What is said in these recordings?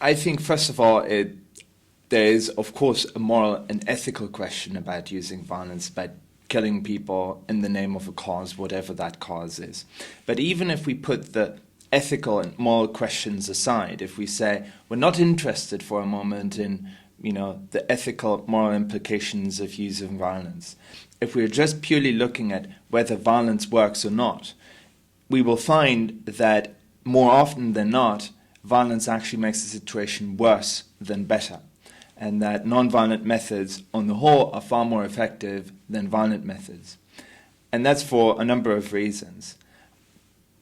I think, first of all, there is, of course, a moral and ethical question about using violence, about killing people in the name of a cause, whatever that cause is. But even if we put the ethical and moral questions aside, if we say we're not interested for a moment in, the ethical, moral implications of using violence, if we're just purely looking at whether violence works or not, we will find that more often than not, violence actually makes the situation worse than better, and that non-violent methods on the whole are far more effective than violent methods. And that's for a number of reasons.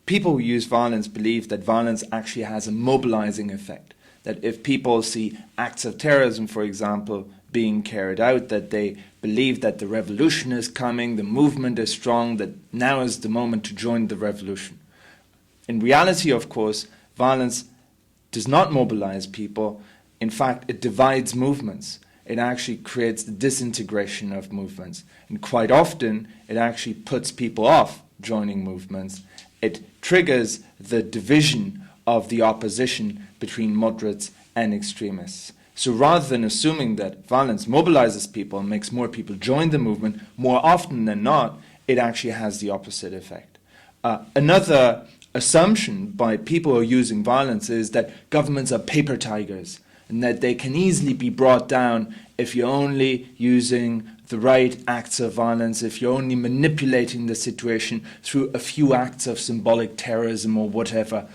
People who use violence believe that violence actually has a mobilizing effect, that if people see acts of terrorism, for example, being carried out, that they believe that the revolution is coming, the movement is strong, that now is the moment to join the revolution. In reality, of course, violence does not mobilize people. In fact, it divides movements. It actually creates the disintegration of movements. And quite often, it actually puts people off joining movements. It triggers the division of the opposition between moderates and extremists. So rather than assuming that violence mobilizes people and makes more people join the movement, more often than not, it actually has the opposite effect. Another assumption by people who are using violence is that governments are paper tigers and that they can easily be brought down if you're only using the right acts of violence, if you're only manipulating the situation through a few acts of symbolic terrorism or whatever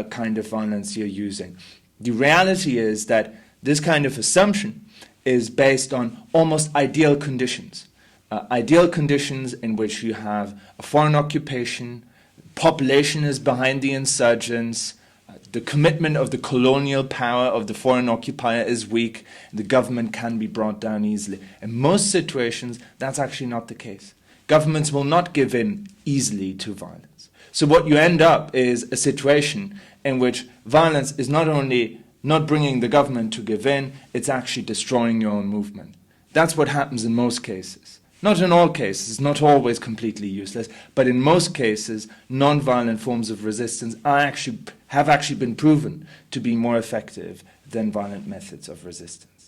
kind of violence you're using. The reality is that this kind of assumption is based on almost ideal conditions. Ideal conditions in which you have a foreign occupation, population is behind the insurgents, the commitment of the colonial power of the foreign occupier is weak, the government can be brought down easily. In most situations, that's actually not the case. Governments will not give in easily to violence. So what you end up is a situation in which violence is not only not bringing the government to give in, it's actually destroying your own movement. That's what happens in most cases. Not in all cases, not always completely useless, but in most cases, non-violent forms of resistance have actually been proven to be more effective than violent methods of resistance.